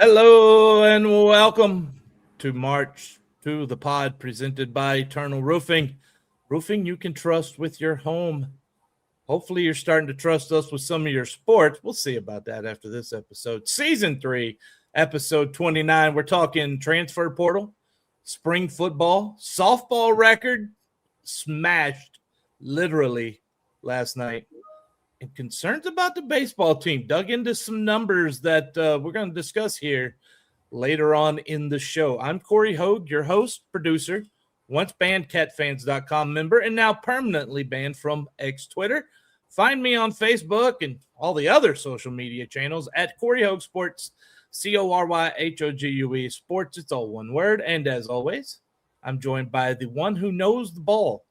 Hello and welcome to March to the pod presented by Eternal Roofing. Roofing you can trust with your home. Hopefully you're starting to trust us with some of your sports. We'll see about that after this episode. Season 3, episode 29. We're talking transfer portal, spring football, softball record smashed literally last night. And concerns about the baseball team. Dug into some numbers that we're going to discuss here later on in the show. I'm Cory Hogue, your host, producer, once banned catfans.com member, and now permanently banned from X Twitter. Find me on Facebook and all the other social media channels at Cory Hogue Sports, CoryHogue Sports. It's all one word. And as always, I'm joined by the one who knows the ball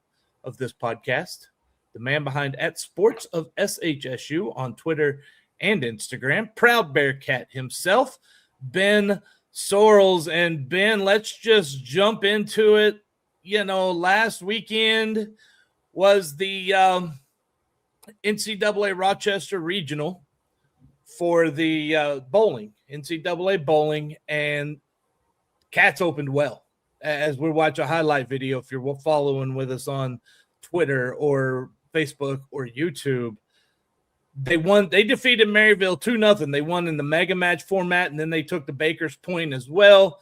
of this podcast, the man behind at Sports of SHSU on Twitter and Instagram, proud Bearkat himself, Ben Sorrells. And Ben, let's just jump into it. You know, last weekend was the NCAA Rochester Regional for the bowling, NCAA bowling, and Cats opened well. As we watch a highlight video, if you're following with us on Twitter or Facebook or YouTube, they defeated Maryville 2-0. They won in the mega match format, and then they took the Baker's Point as well.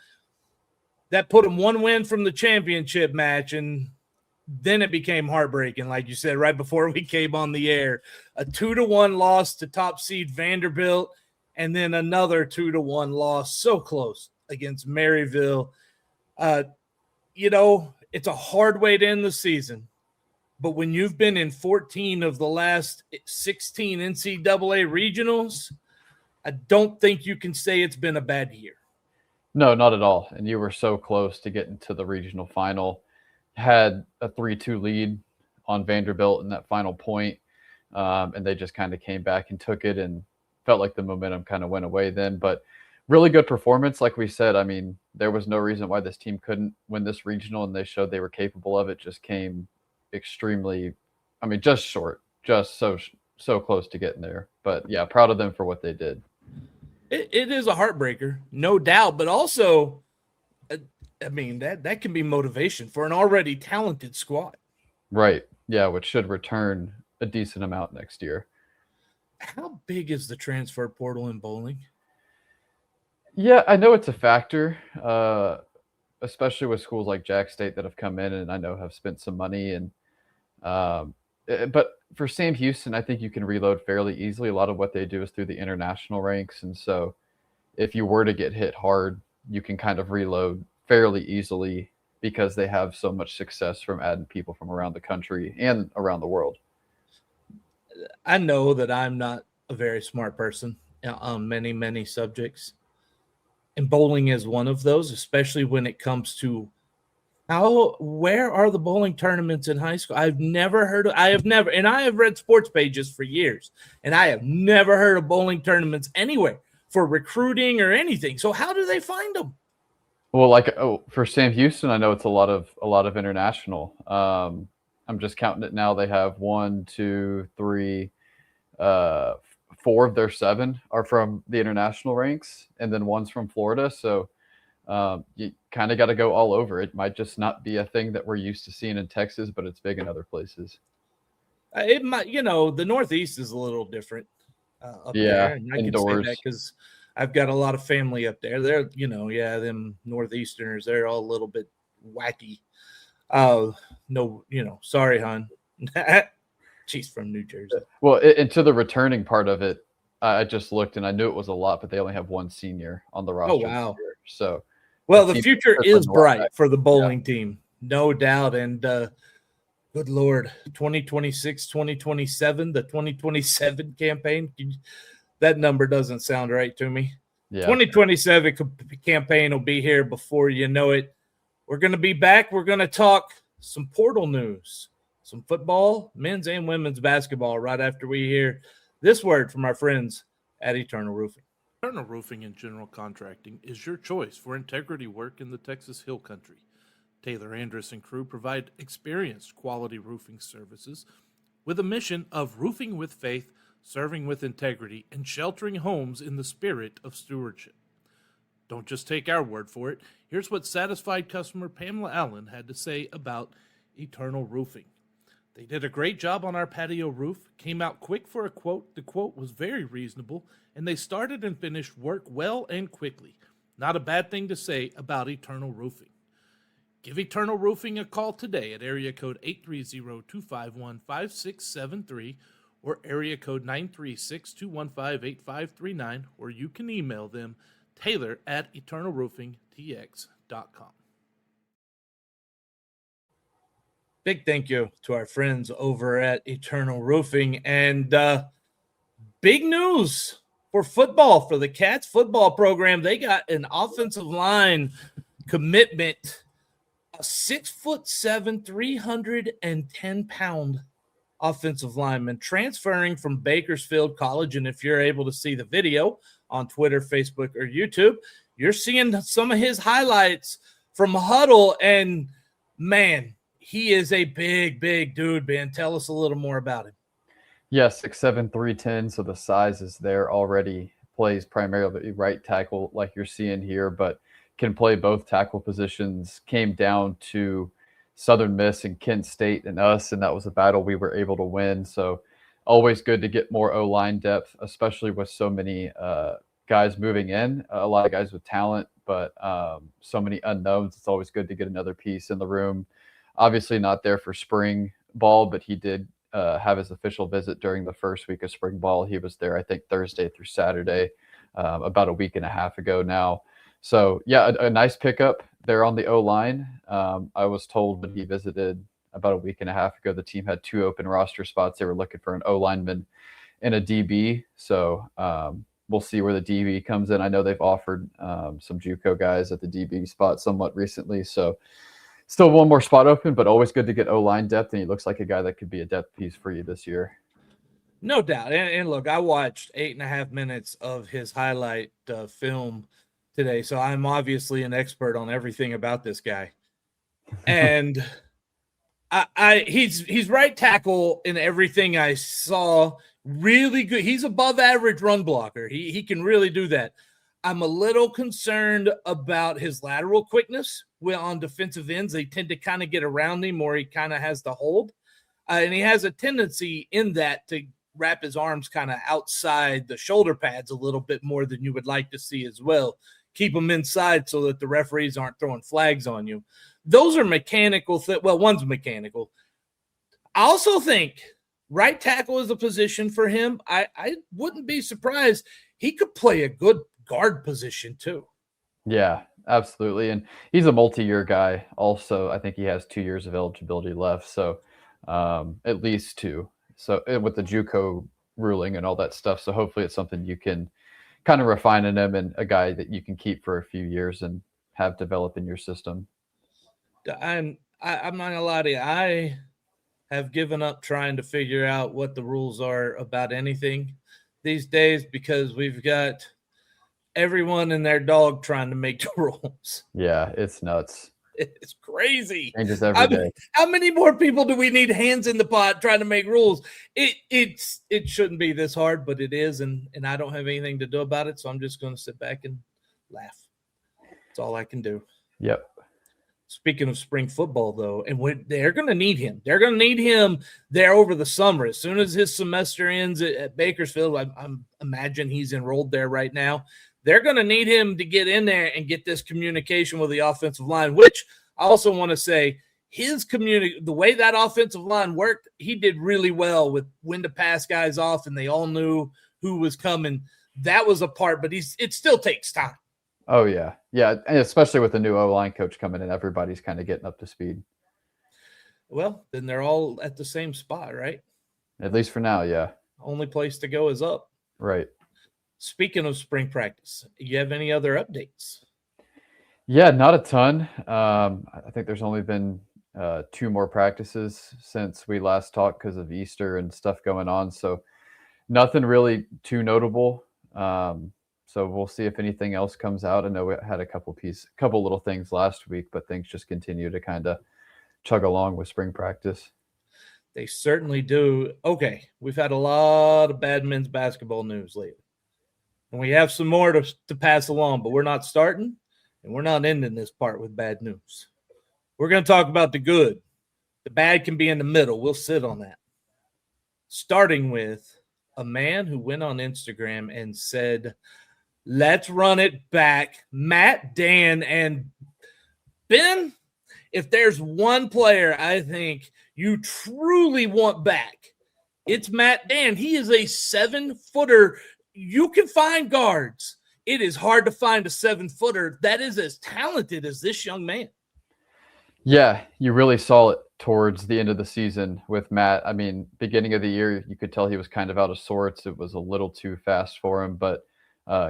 That put them one win from the championship match, and then it became heartbreaking, like you said, right before we came on the air. A 2-1 loss to top seed Vanderbilt, and then another 2-1 loss, so close, against Maryville. You know, it's a hard way to end the season. But when you've been in 14 of the last 16 NCAA regionals, I don't think you can say it's been a bad year. No, not at all. And you were so close to getting to the regional final. Had a 3-2 lead on Vanderbilt in that final point, and they just kind of came back and took it, and felt like the momentum kind of went away then. But really good performance, like we said. I mean, there was no reason why this team couldn't win this regional, and they showed they were capable of it. Just came extremely, I mean, just short, just so close to getting there. But yeah, proud of them for what they did. It is a heartbreaker, no doubt, but also, I mean, that can be motivation for an already talented squad. Right. Yeah, which should return a decent amount next year. How big is the transfer portal in bowling? Yeah, I know it's a factor, especially with schools like Jack State that have come in and I know have spent some money. And but for Sam Houston, I think you can reload fairly easily. A lot of what they do is through the international ranks. And so if you were to get hit hard, you can kind of reload fairly easily because they have so much success from adding people from around the country and around the world. I know that I'm not a very smart person on many, many subjects. And bowling is one of those, especially when it comes to where are the bowling tournaments in high school? I have read sports pages for years, and I have never heard of bowling tournaments anywhere for recruiting or anything. So how do they find them? Well, for Sam Houston, I know it's a lot of international. I'm just counting it now. They have 1, 2, 3, 4 of their 7 are from the international ranks, and then one's from Florida. So you kind of got to go all over. It might just not be a thing that we're used to seeing in Texas, but it's big in other places. It might, the Northeast is a little different up there. And I indoors. can say that because I've got a lot of family up there. They're, them Northeasterners, they're all a little bit wacky. Sorry, hon. She's from New Jersey. Well, and to the returning part of it, I just looked and I knew it was a lot, but they only have one senior on the roster. Oh, wow. So, well, the future is bright for the bowling team, no doubt. And good Lord, 2026, 2027, the 2027 campaign. That number doesn't sound right to me. Yeah. 2027 campaign will be here before you know it. We're going to be back. We're going to talk some portal news, some football, men's and women's basketball right after we hear this word from our friends at Eternal Roofing. Eternal Roofing and General Contracting is your choice for integrity work in the Texas Hill Country. Taylor Andrus and crew provide experienced quality roofing services with a mission of roofing with faith, serving with integrity, and sheltering homes in the spirit of stewardship. Don't just take our word for it. Here's what satisfied customer Pamela Allen had to say about Eternal Roofing. They did a great job on our patio roof, came out quick for a quote. The quote was very reasonable, and they started and finished work well and quickly. Not a bad thing to say about Eternal Roofing. Give Eternal Roofing a call today at area code 830-251-5673 or area code 936-215-8539, or you can email them taylor@eternalroofingtx.com. Big thank you to our friends over at Eternal Roofing. And big news for football, for the Cats football program. They got an offensive line commitment, a 6'7", 310-pound offensive lineman transferring from Bakersfield College. And if you're able to see the video on Twitter, Facebook, or YouTube, you're seeing some of his highlights from Huddle. And, man, he is a big, big dude, Ben. Tell us a little more about him. Yeah, 6'7", 310, so the size is there already. Plays primarily right tackle like you're seeing here, but can play both tackle positions. Came down to Southern Miss and Kent State and us, and that was a battle we were able to win. So always good to get more O-line depth, especially with so many guys moving in, a lot of guys with talent, but so many unknowns. It's always good to get another piece in the room. Obviously not there for spring ball, but he did have his official visit during the first week of spring ball. He was there, I think, Thursday through Saturday, about a week and a half ago now. So, yeah, a nice pickup there on the O-line. I was told when he visited about a week and a half ago, the team had 2 open roster spots. They were looking for an O-lineman and a DB. So we'll see where the DB comes in. I know they've offered some JUCO guys at the DB spot somewhat recently. So still one more spot open, but always good to get O-line depth, and he looks like a guy that could be a depth piece for you this year. No doubt. And look, I watched 8.5 minutes of his highlight film today, so I'm obviously an expert on everything about this guy. And he's right tackle in everything I saw. Really good. He's above average run blocker. He can really do that. I'm a little concerned about his lateral quickness. On defensive ends, they tend to kind of get around him, or he kind of has to hold. And he has a tendency in that to wrap his arms kind of outside the shoulder pads a little bit more than you would like to see as well. Keep them inside so that the referees aren't throwing flags on you. Those are mechanical. Well, one's mechanical. I also think right tackle is a position for him. I wouldn't be surprised. He could play a good guard position too. Yeah, absolutely. And he's a multi-year guy also. I think he has 2 years of eligibility left, so at least 2. So with the JUCO ruling and all that stuff, so hopefully it's something you can kind of refine in him, and a guy that you can keep for a few years and have develop in your system. I'm not gonna lie to you. I have given up trying to figure out what the rules are about anything these days, because we've got everyone and their dog trying to make the rules. Yeah, it's nuts. It's crazy. Changes every day. How many more people do we need hands in the pot trying to make rules? It shouldn't be this hard, but it is, and I don't have anything to do about it, so I'm just going to sit back and laugh. That's all I can do. Yep. Speaking of spring football, though, and they're going to need him. They're going to need him there over the summer. As soon as his semester ends at Bakersfield, I'm imagine he's enrolled there right now. They're going to need him to get in there and get this communication with the offensive line, which I also want to say the way that offensive line worked, he did really well with when to pass guys off, and they all knew who was coming. That was a part, but it still takes time. Oh, yeah. Yeah, and especially with the new O-line coach coming in, everybody's kind of getting up to speed. Well, then they're all at the same spot, right? At least for now, yeah. Only place to go is up. Right. Speaking of spring practice, you have any other updates? Yeah, not a ton. I think there's only been 2 more practices since we last talked because of Easter and stuff going on. So nothing really too notable. So we'll see if anything else comes out. I know we had a couple little things last week, but things just continue to kind of chug along with spring practice. They certainly do. Okay, we've had a lot of bad men's basketball news lately. And we have some more to pass along, but we're not starting and we're not ending this part with bad news. We're going to talk about the good. The bad can be in the middle. We'll sit on that. Starting with a man who went on Instagram and said, let's run it back. Matt, Dann, and Ben, if there's one player I think you truly want back, it's Matt Dann. He is a 7-footer. You can find guards. It is hard to find a 7-footer that is as talented as this young man. Yeah, you really saw it towards the end of the season with Matt. I mean, beginning of the year, you could tell he was kind of out of sorts. It was a little too fast for him, but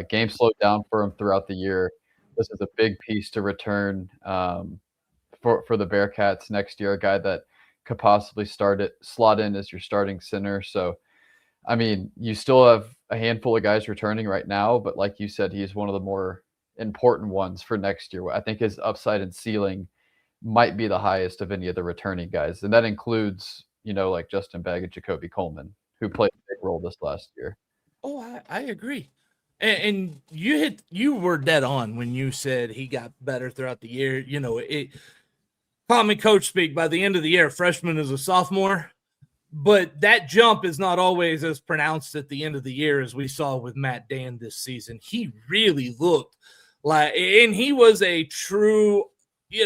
game slowed down for him throughout the year. This is a big piece to return for the Bearkats next year, a guy that could possibly slot in as your starting center. So, I mean, you still have a handful of guys returning right now, but like you said, he's one of the more important ones for next year. I think his upside and ceiling might be the highest of any of the returning guys. And that includes, like Justin Begg and Jacoby Coleman, who played a big role this last year. Oh, I agree. And you were dead on when you said he got better throughout the year. Common coach speak, by the end of the year, freshman is a sophomore, but that jump is not always as pronounced at the end of the year as we saw with Matt Dann this season. He really looked like, and he was a true, he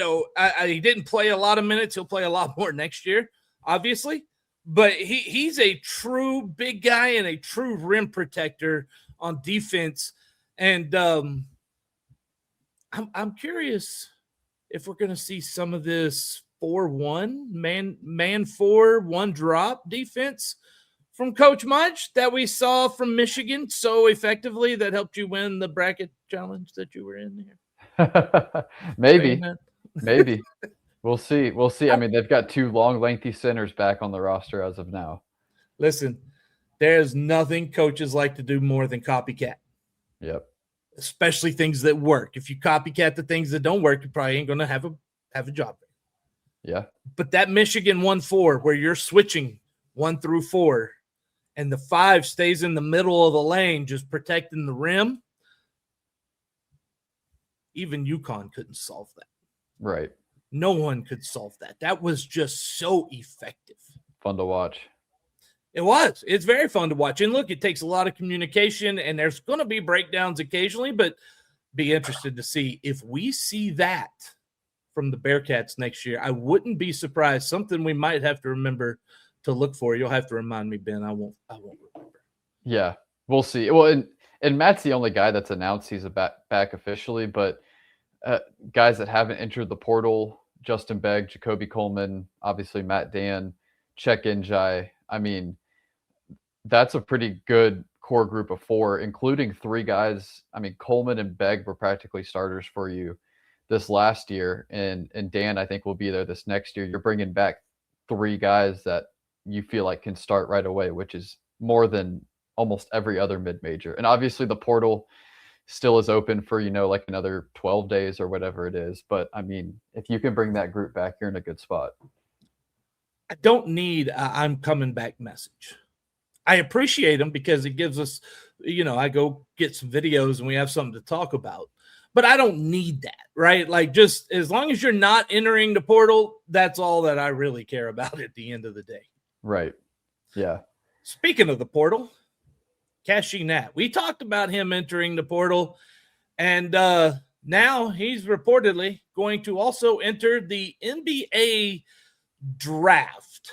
didn't play a lot of minutes. He'll play a lot more next year, obviously, but he's a true big guy and a true rim protector on defense. And I'm curious if we're going to see some of this 4-1 man 4-1 drop defense from Coach Mudge that we saw from Michigan so effectively that helped you win the bracket challenge that you were in there. Maybe. We'll see. I mean, they've got 2 long, lengthy centers back on the roster as of now. Listen, there's nothing coaches like to do more than copycat. Yep. Especially things that work. If you copycat the things that don't work, you probably ain't going to have a job. Yeah. But that Michigan 1-4 where you're switching 1 through 4 and the 5 stays in the middle of the lane just protecting the rim, even UConn couldn't solve that. Right. No one could solve that. That was just so effective. Fun to watch. It was. It's very fun to watch. And look, it takes a lot of communication, and there's going to be breakdowns occasionally, but be interested to see if we see that from the Bearkats next year. I wouldn't be surprised. Something we might have to remember to look for. You'll have to remind me, Ben. I won't remember. Yeah, we'll see. Well, and Matt's the only guy that's announced he's back officially, but guys that haven't entered the portal, Justin Begg, Jacoby Coleman, obviously Matt Dann, Czech Njai. I mean, that's a pretty good core group of 4, including 3 guys. I mean, Coleman and Begg were practically starters for you this last year, and Dann, I think, will be there this next year. You're bringing back 3 guys that you feel like can start right away, which is more than almost every other mid-major. And obviously the portal still is open for, like another 12 days or whatever it is. But I mean, if you can bring that group back, you're in a good spot. I don't need I'm coming back message. I appreciate them because it gives us, I go get some videos and we have something to talk about, but I don't need that, right? Like, just as long as you're not entering the portal, that's all that I really care about at the end of the day. Right. Yeah. Speaking of the portal, Kashie Natt. We talked about him entering the portal, and now he's reportedly going to also enter the NBA draft.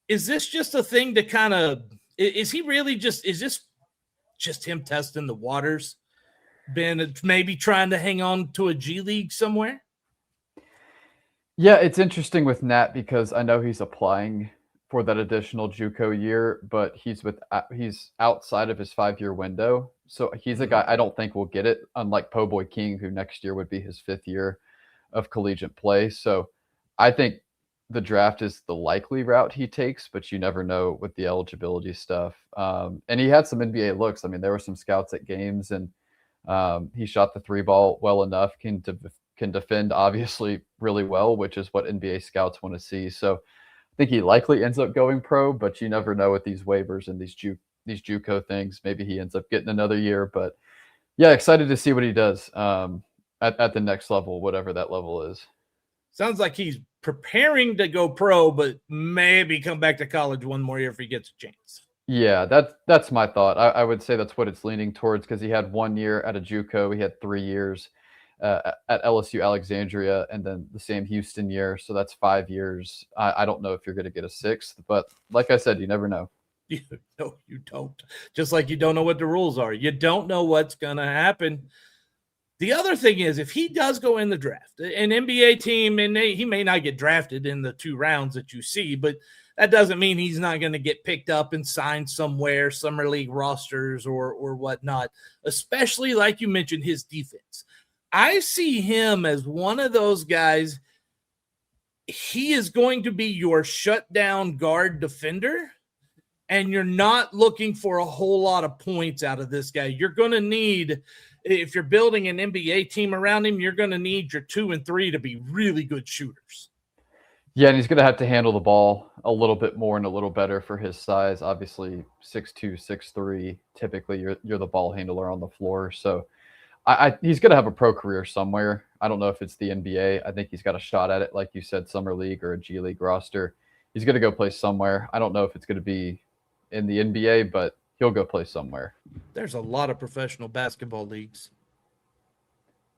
Is this just a thing to kind of – is this just him testing the waters? Ben, maybe trying to hang on to a G League somewhere? Yeah, it's interesting with Nat because I know he's applying for that additional JUCO year, but he's outside of his 5-year window. So he's a guy I don't think will get it, unlike Po Boy King, who next year would be his 5th year of collegiate play. So I think the draft is the likely route he takes, but you never know with the eligibility stuff. And he had some NBA looks. I mean, there were some scouts at games, and he shot the 3 ball well enough, can defend obviously really well, which is what NBA scouts want to see. So I think he likely ends up going pro, but you never know with these waivers and these these JUCO things. Maybe he ends up getting another year, but yeah, excited to see what he does at the next level, whatever that level is. Sounds like he's preparing to go pro, but maybe come back to college one more year if he gets a chance. Yeah, that's my thought. I would say that's what it's leaning towards, because he had 1 year at a JUCO. He had 3 years at LSU Alexandria, and then the Sam Houston year. So that's 5 years. I don't know if you're going to get a sixth, but like I said, you never know. No, you don't. Just like you don't know what the rules are. You don't know what's going to happen. The other thing is, if he does go in the draft, an NBA team, and he may not get drafted in the 2 rounds that you see, but that doesn't mean he's not going to get picked up and signed somewhere, summer league rosters or whatnot, especially like you mentioned, his defense. I see him as one of those guys. He is going to be your shutdown guard defender, and you're not looking for a whole lot of points out of this guy. You're going to need, if you're building an NBA team around him, you're going to need your 2 and 3 to be really good shooters. Yeah, and he's going to have to handle the ball a little bit more and a little better for his size. Obviously, 6'2", 6'3", typically you're the ball handler on the floor. So he's going to have a pro career somewhere. I don't know if it's the NBA. I think he's got a shot at it, like you said, summer league or a G League roster. He's going to go play somewhere. I don't know if it's going to be in the NBA, but he'll go play somewhere. There's a lot of professional basketball leagues.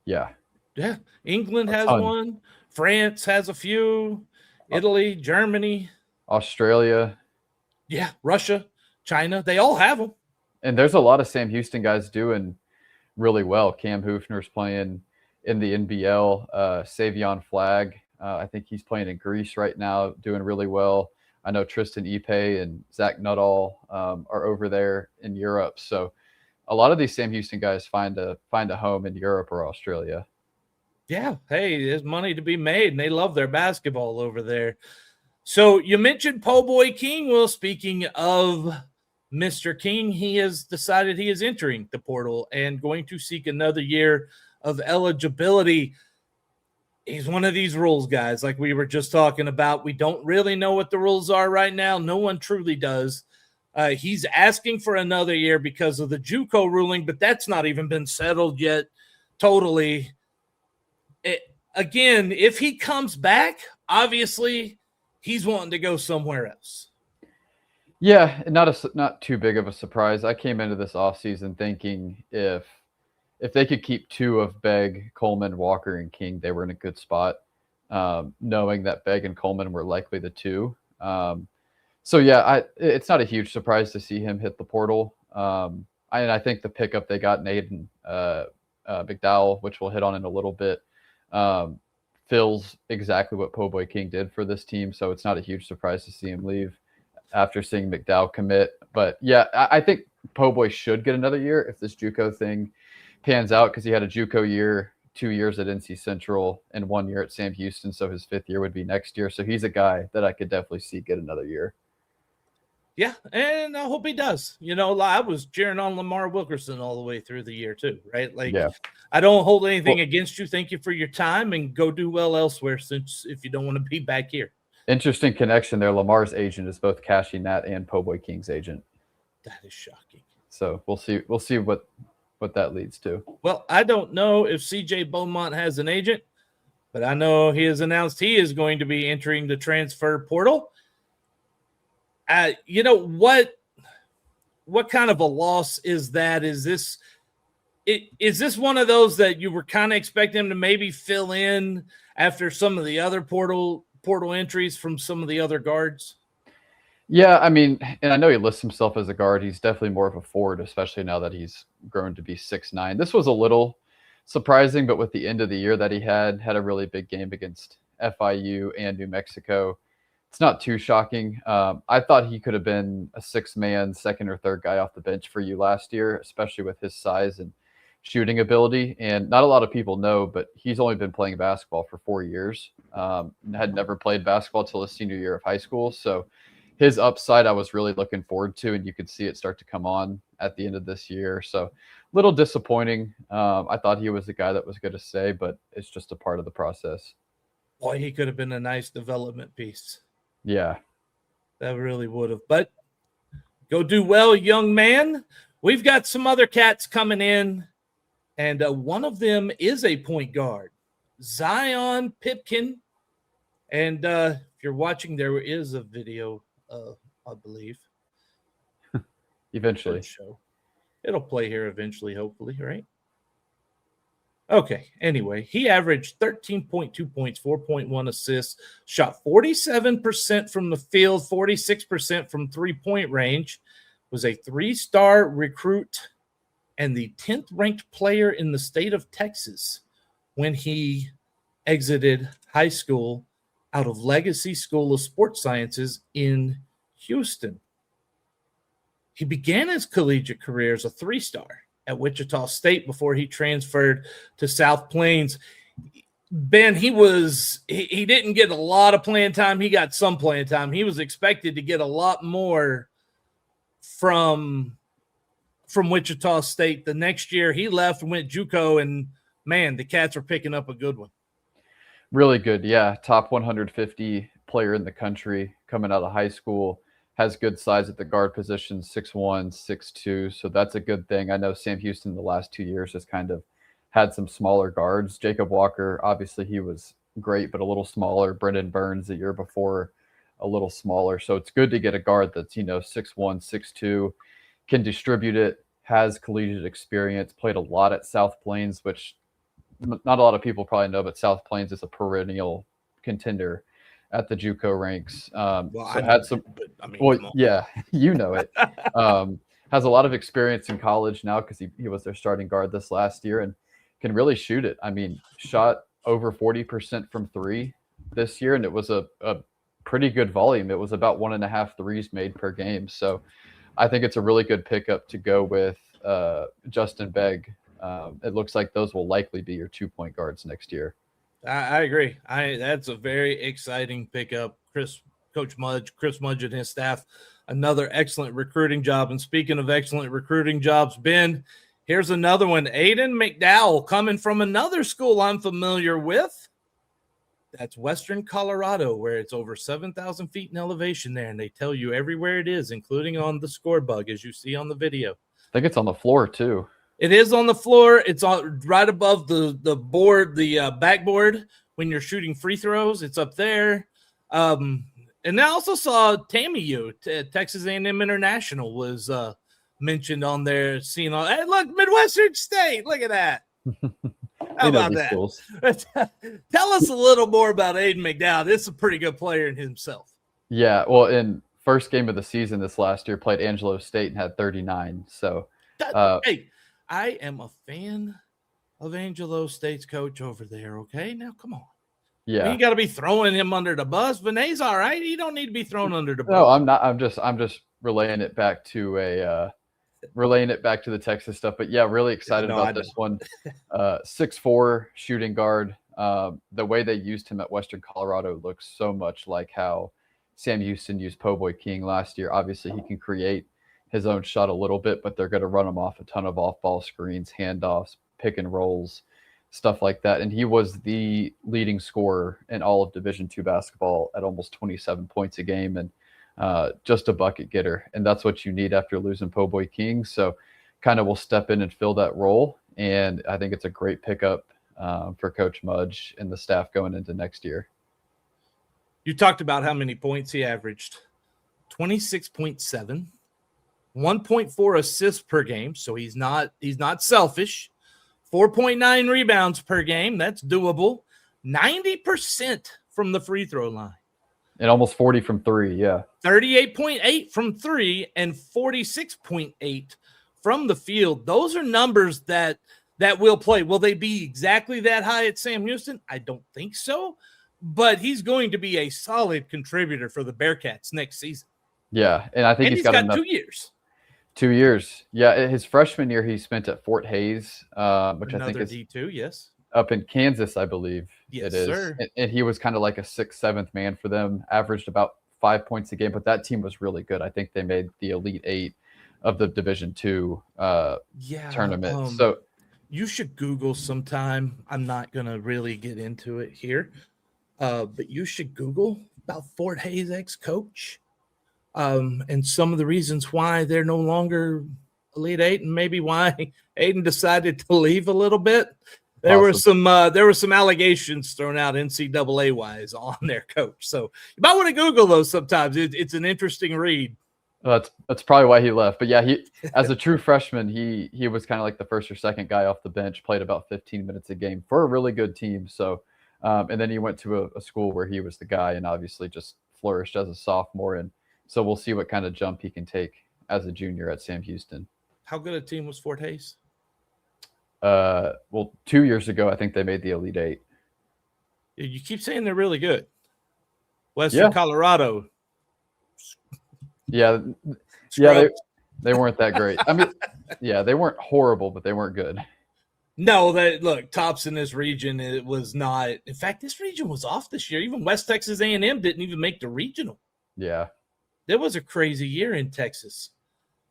Yeah. Yeah. England has one. France has a few. Italy, Germany. Australia. Yeah. Russia, China. They all have them. And there's a lot of Sam Houston guys doing really well. Cam Hoofner's playing in the NBL. Savion Flagg, I think he's playing in Greece right now, doing really well. I know Tristan Ipe and Zach Nuttall are over there in Europe. So a lot of these Sam Houston guys find a home in Europe or Australia. Yeah. Hey, there's money to be made, and they love their basketball over there. So you mentioned Po Boy King. Well, speaking of Mr. King, he has decided he is entering the portal and going to seek another year of eligibility. He's one of these rules guys, like we were just talking about. We don't really know what the rules are right now. No one truly does. He's asking for another year because of the JUCO ruling, but that's not even been settled yet totally. Again, if he comes back, obviously he's wanting to go somewhere else. Yeah, not too big of a surprise. I came into this offseason thinking if they could keep 2 of Begg, Coleman, Walker, and King, they were in a good spot, knowing that Begg and Coleman were likely the 2. So, yeah, it's not a huge surprise to see him hit the portal. I think the pickup they got in Aidan McDowell, which we'll hit on in a little bit, fills exactly what Po Boy King did for this team. So it's not a huge surprise to see him leave after seeing McDowell commit. But, yeah, I think Po Boy should get another year if this JUCO thing pans out, because he had a JUCO year, 2 years at NC Central, and 1 year at Sam Houston. So his 5th year would be next year. So he's a guy that I could definitely see get another year. Yeah, and I hope he does. You know, I was cheering on Lamar Wilkerson all the way through the year too, right? Like, yeah. I don't hold anything against you. Thank you for your time, and go do well elsewhere, since if you don't want to be back here. Interesting connection there. Lamar's agent is both Kashie Natt and Po Boy King's agent. That is shocking. So we'll see what that leads to. Well, I don't know if CJ Beaumont has an agent, but I know he has announced he is going to be entering the transfer portal. You know what kind of a loss is that? Is this one of those that you were kind of expecting him to maybe fill in after some of the other portal entries from some of the other guards? Yeah, I mean, and I know he lists himself as a guard. He's definitely more of a forward, especially now that he's grown to be 6'9". This was a little surprising, but with the end of the year that he had a really big game against FIU and New Mexico, it's not too shocking. I thought he could have been a 6-man, second or third guy off the bench for you last year, especially with his size and shooting ability. And not a lot of people know, but he's only been playing basketball for 4 years. Had never played basketball till his senior year of high school. So his upside I was really looking forward to, and you could see it start to come on at the end of this year. So a little disappointing. I thought he was a guy that was going to stay, but it's just a part of the process. Boy, he could have been a nice development piece. Yeah. That really would have. But Go do well, young man. We've got some other cats coming in, and one of them is a point guard, Zion Pipkin. And if you're watching, there is a video, I believe. Eventually. It'll play here eventually, hopefully, right? Okay, anyway, he averaged 13.2 points, 4.1 assists, shot 47% from the field, 46% from three-point range, was a three-star recruit and the 10th ranked player in the state of Texas when he exited high school out of Legacy School of Sports Sciences in Houston. He began his collegiate career as a three-star at Wichita State before he transferred to South Plains. Ben, he didn't get a lot of playing time. He got some playing time. He was expected to get a lot more from Wichita State. The next year he left and went JUCO, and man, the Cats are picking up a good one. Really good. Yeah. Top 150 player in the country coming out of high school. Has good size at the guard position, 6'1", 6'2", so that's a good thing. I know Sam Houston the last 2 years has kind of had some smaller guards. Jacob Walker, obviously he was great, but a little smaller. Brendan Burns the year before, a little smaller. So it's good to get a guard that's, 6'1", 6'2", can distribute it, has collegiate experience, played a lot at South Plains, which not a lot of people probably know, but South Plains is a perennial contender at the JUCO ranks. Yeah, you know it. Has a lot of experience in college now because he was their starting guard this last year and can really shoot it. I mean, shot over 40% from three this year, and it was a pretty good volume. It was about 1.5 threes made per game. So I think it's a really good pickup to go with Justin Begg. It looks like those will likely be your 2-point guards next year. I agree. That's a very exciting pickup. Chris Mudge and his staff, another excellent recruiting job. And speaking of excellent recruiting jobs, Ben, here's another one. Aidan McDowell coming from another school I'm familiar with. That's Western Colorado, where it's over 7,000 feet in elevation there. And they tell you everywhere it is, including on the score bug, as you see on the video. I think it's on the floor too. It is on the floor. It's on right above the board, the backboard when you're shooting free throws. It's up there. And I also saw Tammy U, Texas A&M International, was mentioned on there. Seeing all, hey, look, Midwestern State. Look at that. How about that? Tell us a little more about Aidan McDowell. This is a pretty good player in himself. Yeah, well, in first game of the season this last year, played Angelo State and had 39. So, hey. I am a fan of Angelo State's coach over there, okay? Now, come on. Yeah. You got to be throwing him under the bus. Vinay's all right. He don't need to be thrown under the bus. No, I'm not. I'm just relaying it back to the Texas stuff. But, yeah, really excited about this one. 6'4", shooting guard. The way they used him at Western Colorado looks so much like how Sam Houston used Po Boy King last year. Obviously, he can create his own shot a little bit, but they're going to run him off a ton of off-ball screens, handoffs, pick and rolls, stuff like that. And he was the leading scorer in all of Division II basketball at almost 27 points a game and just a bucket getter. And that's what you need after losing Po Boy King. So kind of will step in and fill that role. And I think it's a great pickup for Coach Mudge and the staff going into next year. You talked about how many points he averaged. 26.7. 1.4 assists per game, so he's not selfish. 4.9 rebounds per game, that's doable. 90% from the free throw line. And almost 40 from three, yeah. 38.8 from three and 46.8 from the field. Those are numbers that will play. Will they be exactly that high at Sam Houston? I don't think so, but he's going to be a solid contributor for the Bearkats next season. Yeah, and I think he's got enough. 2 years. 2 years. Yeah, his freshman year he spent at Fort Hays, which another I think is D2, yes. Up in Kansas, I believe. Yes, it is. Sir. And he was kind of like a 6th, 7th man for them, averaged about 5 points a game, but that team was really good. I think they made the Elite Eight of the Division II tournament. So you should Google sometime. I'm not going to really get into it here, but you should Google about Fort Hays ex-coach. and some of the reasons why they're no longer Elite Eight, and maybe why Aidan decided to leave a little bit. There were some allegations thrown out NCAA wise on their coach, so you might want to Google those sometimes. It's an interesting read. That's probably why he left. But yeah, he as a true freshman, he was kind of like the first or second guy off the bench, played about 15 minutes a game for a really good team. So, and then he went to a school where he was the guy, and obviously just flourished as a sophomore. And so we'll see what kind of jump he can take as a junior at Sam Houston. How good a team was Fort Hays? Well, 2 years ago, I think they made the Elite Eight. You keep saying they're really good. Western Colorado. Yeah, they weren't that great. I mean, yeah, they weren't horrible, but they weren't good. No, look, tops in this region, it was not. In fact, this region was off this year. Even West Texas A&M didn't even make the regional. Yeah. There was a crazy year in Texas.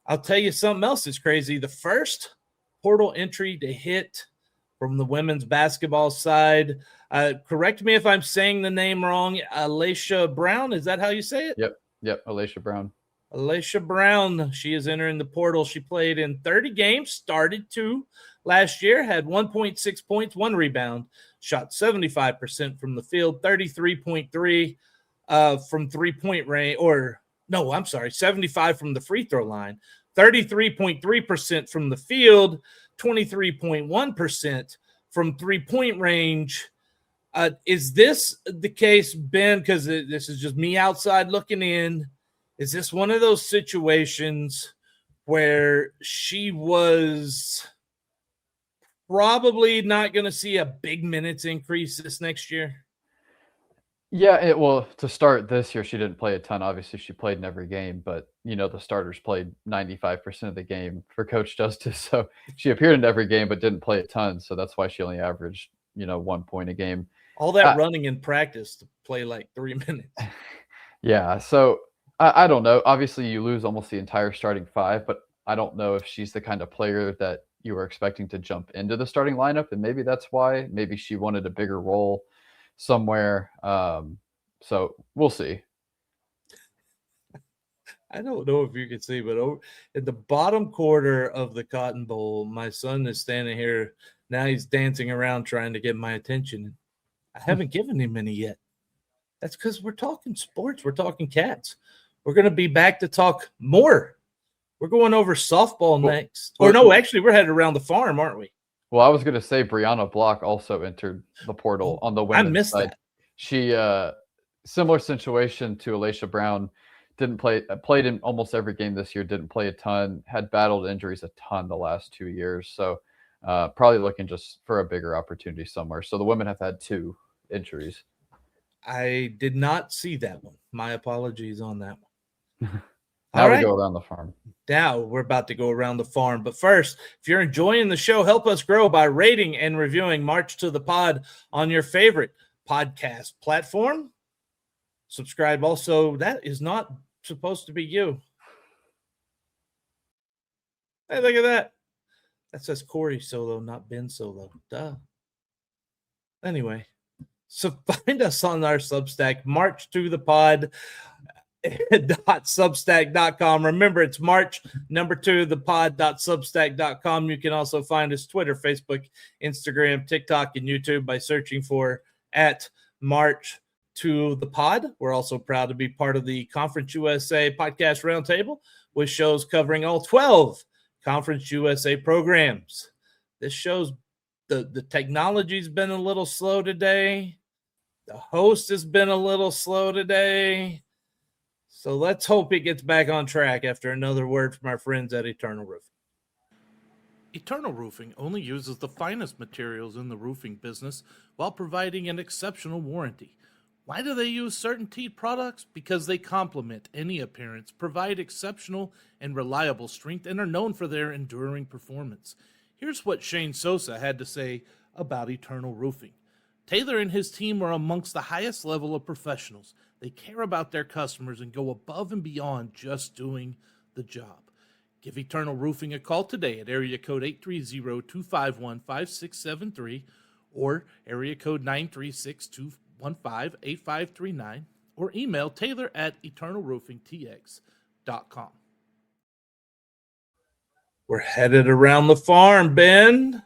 I'll tell you something else that's crazy. The first portal entry to hit from the women's basketball side, correct me if I'm saying the name wrong, Alacia Brown, is that how you say it? Yep, Alacia Brown. Alacia Brown, she is entering the portal. She played in 30 games, started 2 last year, had 1.6 points, 1 rebound, shot 75% from the field, 33.3 from three-point range, 75 from the free throw line, 33.3% from the field, 23.1% from three-point range. Is this the case, Ben, because this is just me outside looking in, is this one of those situations where she was probably not going to see a big minutes increase this next year? Yeah, well, to start this year, she didn't play a ton. Obviously, she played in every game, but, the starters played 95% of the game for Coach Justice. So she appeared in every game, but didn't play a ton. So that's why she only averaged, 1 point a game. All that running in practice to play like 3 minutes. Yeah, so I don't know. Obviously, you lose almost the entire starting 5, but I don't know if she's the kind of player that you were expecting to jump into the starting lineup, and maybe that's why. Maybe she wanted a bigger role somewhere. So we'll see. I don't know if you can see, but over in the bottom quarter of the Cotton Bowl, my son is standing here. Now he's dancing around trying to get my attention. I haven't given him any yet. That's because we're talking sports. We're talking Cats. We're going to be back to talk more. We're going over softball next. Or no, actually, we're headed around the farm, aren't we? Well, I was going to say Brianna Block also entered the portal on the women's side. That. She, similar situation to Alacia Brown, played in almost every game this year, didn't play a ton, had battled injuries a ton the last 2 years. So probably looking just for a bigger opportunity somewhere. So the women have had 2 injuries. I did not see that one. My apologies on that one. Now we go around the farm. Now we're about to go around the farm. But first, if you're enjoying the show, help us grow by rating and reviewing March to the Pod on your favorite podcast platform. Subscribe also. That is not supposed to be you. Hey, look at that. That says Cory Solo, not Ben Solo. Duh. Anyway, so find us on our Substack, March to the Pod. .substack.com. Remember, it's March 2 the pod.substack.com. You can also find us Twitter, Facebook, Instagram, TikTok, and YouTube by searching for @March to the Pod. We're also proud to be part of the Conference USA Podcast Roundtable with shows covering all 12 Conference USA programs. This show's the technology's been a little slow today. The host has been a little slow today. So let's hope it gets back on track after another word from our friends at Eternal Roofing. Eternal Roofing only uses the finest materials in the roofing business while providing an exceptional warranty. Why do they use CertainTeed products? Because they complement any appearance, provide exceptional and reliable strength, and are known for their enduring performance. Here's what Shane Sosa had to say about Eternal Roofing. Taylor and his team are amongst the highest level of professionals. They care about their customers and go above and beyond just doing the job. Give Eternal Roofing a call today at area code 830-251-5673 or area code 936-215-8539, or email Taylor at eternalroofingtx.com. We're headed around the farm, Ben.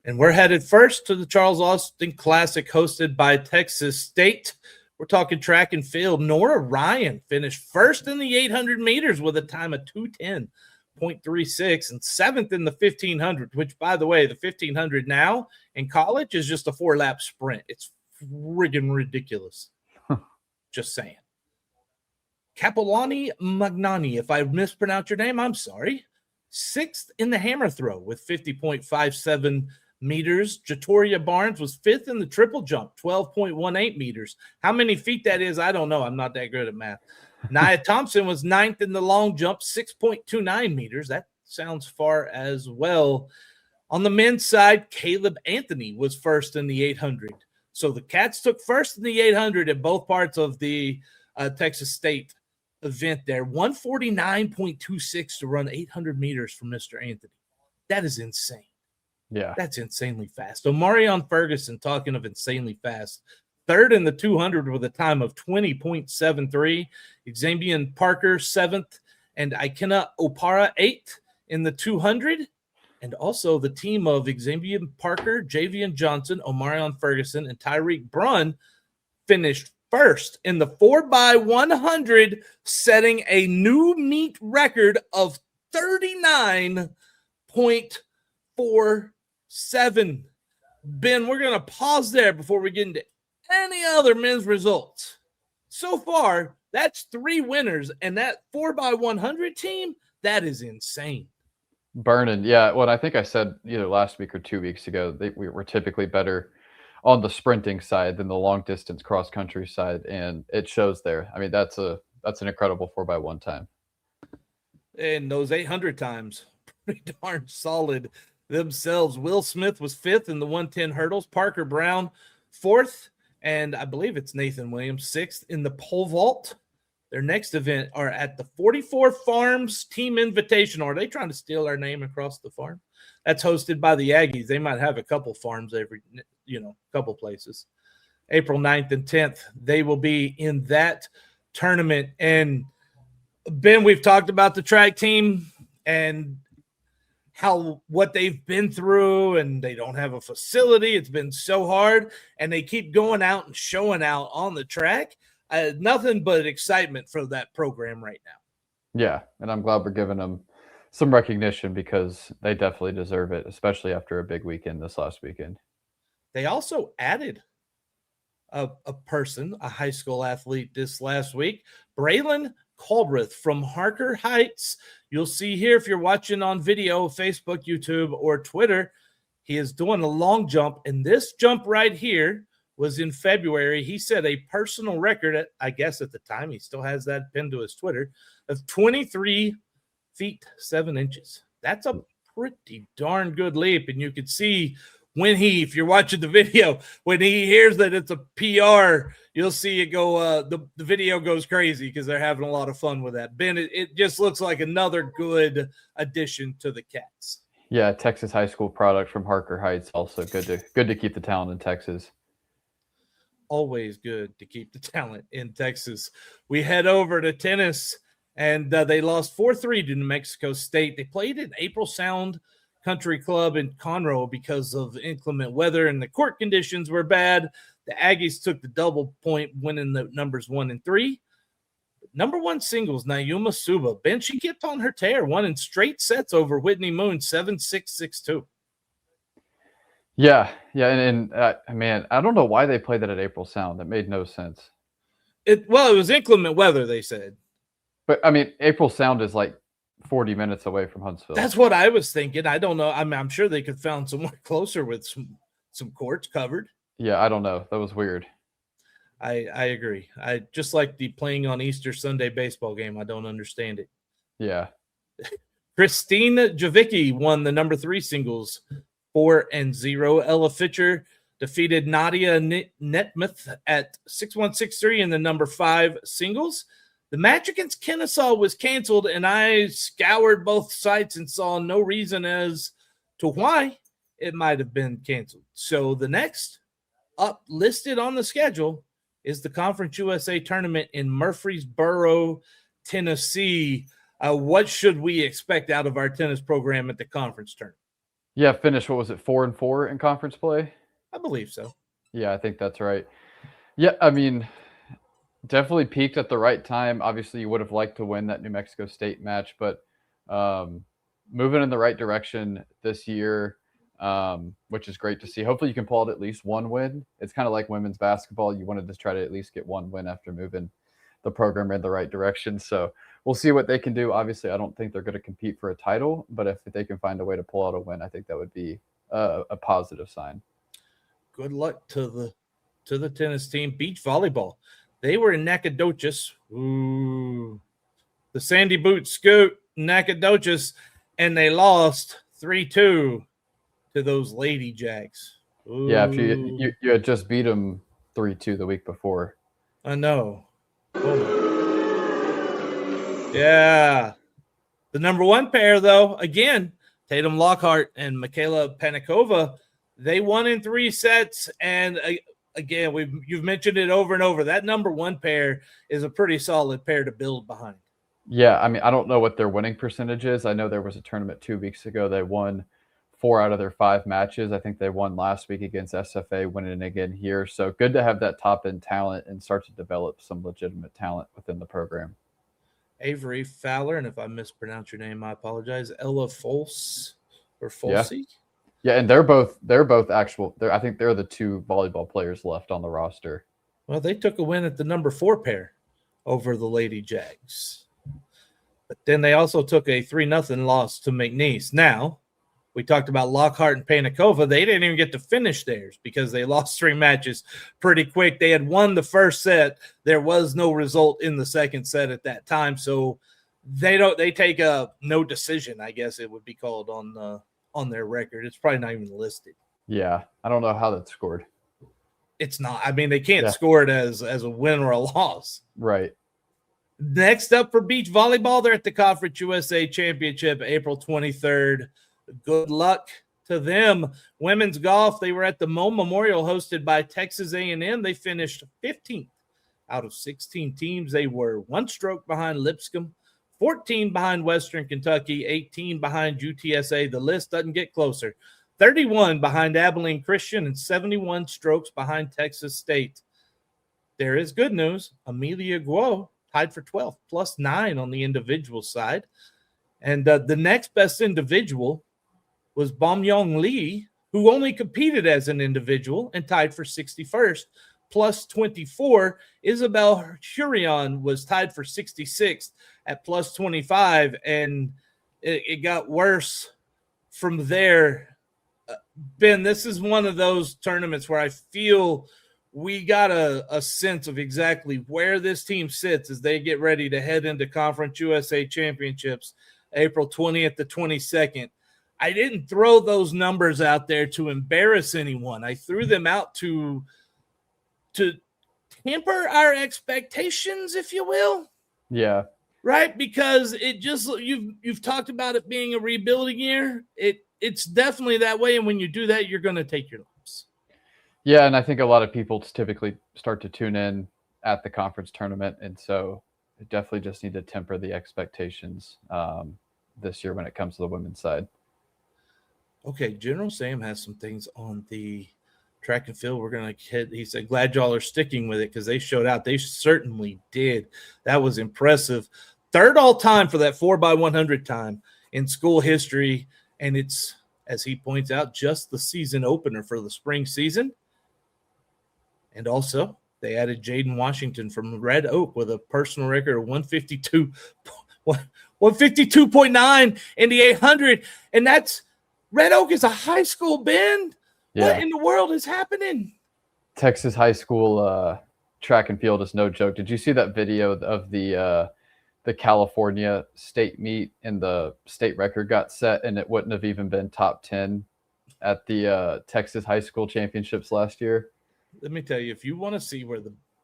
And we're headed first to the Charles Austin Classic hosted by Texas State. We're talking track and field. Nora Ryan finished first in the 800 meters with a time of 2:10.36 and seventh in the 1500, which, by the way, the 1500 now in college is just a 4-lap sprint. It's friggin' ridiculous. Just saying. Capilani Magnani, if I mispronounce your name, I'm sorry. Sixth in the hammer throw with 50.57 meters. Jatoria Barnes was fifth in the triple jump, 12.18 meters. How many feet that is, I don't know. I'm not that good at math. Nia Thompson was ninth in the long jump, 6.29 meters. That sounds far as well. On the men's side, Caleb Anthony was first in the 800. So the Cats took first in the 800 at both parts of the Texas State event there. 149.26 to run 800 meters for Mr. Anthony. That is insane. Yeah. That's insanely fast. Omarion Ferguson, talking of insanely fast, third in the 200 with a time of 20.73. Xavier Parker, seventh, and Ikena Opara, eighth in the 200. And also the team of Xavier Parker, Javian Johnson, Omarion Ferguson, and Tyreek Brunn finished first in the 4x100, setting a new meet record of 39.47. Ben, we're going to pause there before we get into any other men's results. So far, that's 3 winners, and that 4x100 team, that is insane. Burning. Yeah. Well, I think I said either last week or 2 weeks ago, we were typically better on the sprinting side than the long distance cross country side. And it shows there. I mean, that's an incredible 4x1 time. And those 800 times, pretty darn solid themselves. Will Smith was fifth in the 110 hurdles. Parker Brown, fourth. And I believe it's Nathan Williams, sixth in the pole vault. Their next event are at the 44 Farms Team Invitational. Are they trying to steal our name across the farm? That's hosted by the Aggies. They might have a couple farms every, couple places. April 9th and 10th, they will be in that tournament. And Ben, we've talked about the track team and what they've been through, and they don't have a facility. It's been so hard, and they keep going out and showing out on the track. Nothing but excitement for that program right now. Yeah, and I'm glad we're giving them some recognition because they definitely deserve it, especially after a big weekend this last weekend. They also added a person, a high school athlete this last week, Braylon Culbreth from Harker Heights. You'll see here if you're watching on video, Facebook, YouTube, or Twitter, he is doing a long jump, and this jump right here was in February. He set a personal record, I guess at the time, he still has that pinned to his Twitter, of 23 feet 7 inches. That's a pretty darn good leap, and you could see when if you're watching the video, when he hears that it's a PR, you'll see it go, the video goes crazy because they're having a lot of fun with that. Ben, it just looks like another good addition to the Cats. Yeah, Texas high school product from Harker Heights. Also good to keep the talent in Texas. Always good to keep the talent in Texas. We head over to tennis, and they lost 4-3 to New Mexico State. They played at April Sound Country Club in Conroe because of inclement weather, and the court conditions were bad. The Aggies took the double point, winning the numbers 1 and 3. Number one singles, Naima Suba. Ben, she kept on her tear, won in straight sets over Whitney Moon, 7-6, 6-2. Yeah, and man, I don't know why they played that at April Sound. That made no sense. It was inclement weather, they said. But, I mean, April Sound is like 40 minutes away from Huntsville. That's what I was thinking. I don't know. I'm sure they could found somewhere closer with some courts covered. Yeah, I don't know. That was weird. I agree. I just like the playing on Easter Sunday baseball game. I don't understand it. Yeah. Christine Javicki won the number 3 singles 4-0. Ella Fitcher defeated Nadia Netmeth at 6-1, 6-3 in the number 5 singles. The match against Kennesaw was canceled, and I scoured both sites and saw no reason as to why it might have been canceled. So the next up listed on the schedule is the Conference USA tournament in Murfreesboro, Tennessee. What should we expect out of our tennis program at the conference tournament? Yeah, finished, what was it, 4-4 in conference play? I believe so. Yeah, I think that's right. Yeah, I mean, definitely peaked at the right time. Obviously, you would have liked to win that New Mexico State match, but moving in the right direction this year, which is great to see. Hopefully you can pull out at least one win. It's kind of like women's basketball. You wanted to try to at least get one win after moving the program in the right direction. So we'll see what they can do. Obviously, I don't think they're going to compete for a title, but if they can find a way to pull out a win, I think that would be a positive sign. Good luck to the tennis team. Beach volleyball. They were in Nacogdoches. Ooh. The Sandy Boot Scoot, Nacogdoches, and they lost 3-2 to those Lady Jacks. Ooh. Yeah, if you had just beat them 3-2 the week before. I know. Oh. Yeah. The number one pair, though, again, Tatum Lockhart and Michaela Panikova, they won in 3 sets. And again, you've mentioned it over and over. That number one pair is a pretty solid pair to build behind. Yeah, I mean, I don't know what their winning percentage is. I know there was a tournament 2 weeks ago. They won 4 out of their 5 matches. I think they won last week against SFA, winning again here. So good to have that top-end talent and start to develop some legitimate talent within the program. Avery Fowler, and if I mispronounce your name, I apologize. Ella Folse or Folsey? Yeah, and they're both actual. I think they're the 2 volleyball players left on the roster. Well, they took a win at the number 4 pair over the Lady Jags. But then they also took a 3-0 loss to McNeese. Now, we talked about Lockhart and Panikova. They didn't even get to finish theirs because they lost 3 matches pretty quick. They had won the first set. There was no result in the second set at that time. So they take a no decision, I guess it would be called on their record. It's probably not even listed. Yeah, I don't know how that's scored. It's not. I mean, they can't score it as a win or a loss. Right. Next up for beach volleyball, they're at the Conference USA Championship, April 23rd. Good luck to them. Women's golf, they were at the Mo Memorial hosted by Texas A&M. They finished 15th out of 16 teams. They were 1 stroke behind Lipscomb, 14 behind Western Kentucky, 18 behind UTSA. The list doesn't get closer. 31 behind Abilene Christian and 71 strokes behind Texas State. There is good news. Amelia Guo tied for 12th, plus 9 on the individual side. And the next best individual was Baumyong Lee, who only competed as an individual and tied for 61st, plus 24. Isabel Hurion was tied for 66th at plus 25, and it got worse from there. Ben, this is one of those tournaments where I feel we got a sense of exactly where this team sits as they get ready to head into Conference USA Championships, April 20th to 22nd. I didn't throw those numbers out there to embarrass anyone. I threw them out to temper our expectations, if you will. Yeah. Right? Because it just you've talked about it being a rebuilding year. It's definitely that way, and when you do that, you're going to take your lumps. Yeah, and I think a lot of people typically start to tune in at the conference tournament, and so they definitely just need to temper the expectations this year when it comes to the women's side. Okay, General Sam has some things on the track and field. We're going to hit. He said, glad y'all are sticking with it because they showed out. They certainly did. That was impressive. 3rd all time for that 4x100 time in school history. And it's, as he points out, just the season opener for the spring season. And also, they added Jaden Washington from Red Oak with a personal record of 152.9 in the 800. And that's Red Oak is a high school, Ben. Yeah. What in the world is happening? Texas high school track and field is no joke. Did you see that video of the California state meet and the state record got set and it wouldn't have even been top 10 at the Texas high school championships last year? Let me tell you, if you want to see where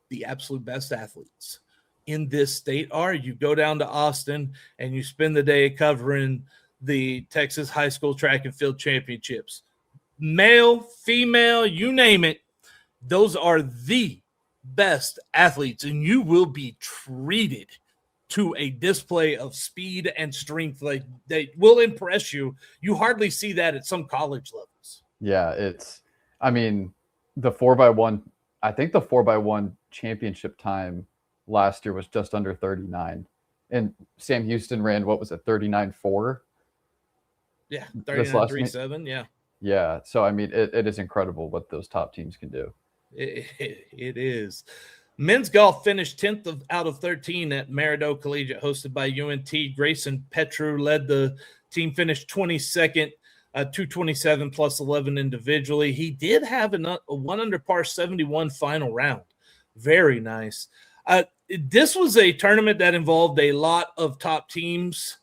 the absolute best athletes in this state are, you go down to Austin and you spend the day covering the Texas high school track and field championships. Male, female, you name it. Those are the best athletes, and you will be treated to a display of speed and strength. Like, they will impress you. You hardly see that at some college levels. Yeah, the 4x1, I think the 4x1 championship time last year was just under 39. And Sam Houston ran, what was it, 39.4? Yeah, 39.37, yeah. Yeah, so it is incredible what those top teams can do. It is. Men's golf finished 10th out of 13 at Maryville Collegiate, hosted by UNT. Grayson Petru led the team, finished 22nd, 227 plus 11 individually. He did have a 1 under par 71 final round. Very nice. This was a tournament that involved a lot of top teams.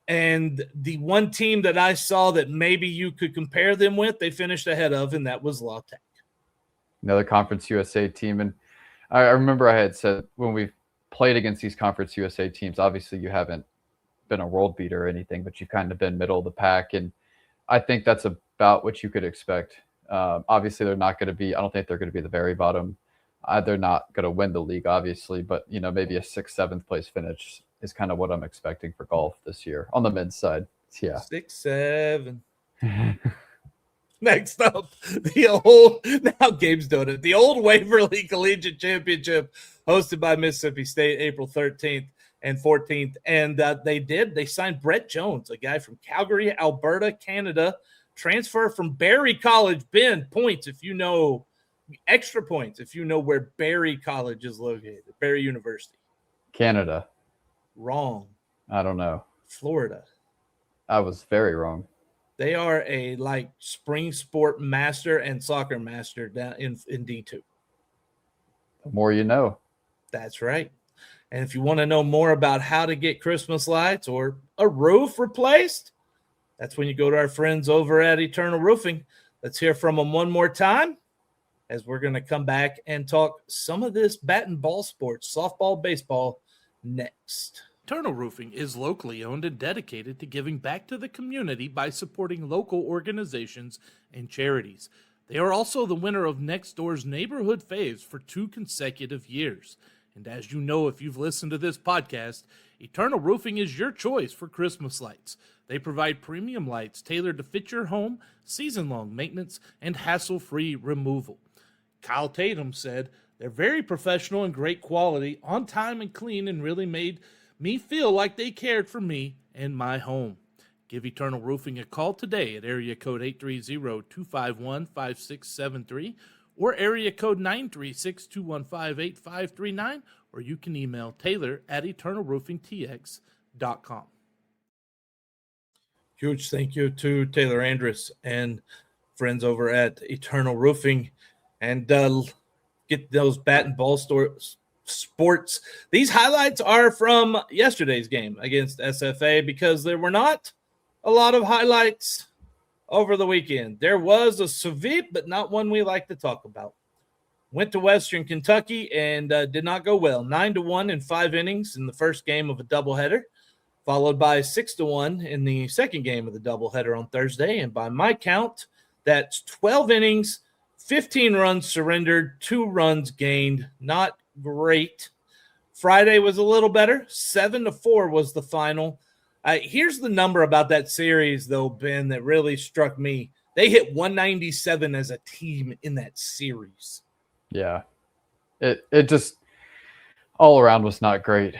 And the one team that I saw that maybe you could compare them with, they finished ahead of, and that was La Tech. Another Conference USA team. And I remember I had said when we played against these Conference USA teams, obviously you haven't been a world beater or anything, but you've kind of been middle of the pack. And I think that's about what you could expect. Obviously, they're not going to be – I don't think they're going to be the very bottom. They're not going to win the league, obviously, but, maybe a 6th, 7th place finish is kind of what I'm expecting for golf this year on the men's side. Yeah. 6, 7. Next up, now Gabe's doing it. The old Waverly Collegiate Championship, hosted by Mississippi State, April 13th and 14th. And they signed Brett Jones, a guy from Calgary, Alberta, Canada, transfer from Barry College. Ben, points if you know, extra points if you know where Barry College is located, Barry University. Canada. Wrong. I don't know. Florida. I was very wrong. They are a spring sport master and soccer master down in D2. The more you know. That's right. And if you want to know more about how to get Christmas lights or a roof replaced, that's when you go to our friends over at Eternal Roofing. Let's hear from them one more time as we're going to come back and talk some of this bat and ball sports, softball, baseball, next. Eternal Roofing is locally owned and dedicated to giving back to the community by supporting local organizations and charities. They are also the winner of Next Door's Neighborhood Faves for 2 consecutive years. And as you know, if you've listened to this podcast, Eternal Roofing is your choice for Christmas lights. They provide premium lights tailored to fit your home, season-long maintenance, and hassle-free removal. Kyle Tatum said, "They're very professional and great quality, on time and clean, and really made me feel like they cared for me and my home." Give Eternal Roofing a call today at area code 830-251-5673 or area code 936-215-8539, or you can email taylor@eternalroofingtx.com. Huge thank you to Taylor Andrus and friends over at Eternal Roofing. And get those bat and ball sports. These highlights are from yesterday's game against SFA because there were not a lot of highlights over the weekend. There was a sweep, but not one we like to talk about. Went to Western Kentucky and did not go well. 9-1 in 5 innings in the first game of a doubleheader, followed by 6-1 in the second game of the doubleheader on Thursday. And by my count, that's 12 innings, 15 runs surrendered, 2 runs gained. Not great. Friday was a little better. 7-4 was the final. Here's the number about that series, though, Ben, that really struck me. They hit 197 as a team in that series. Yeah. It just all around was not great.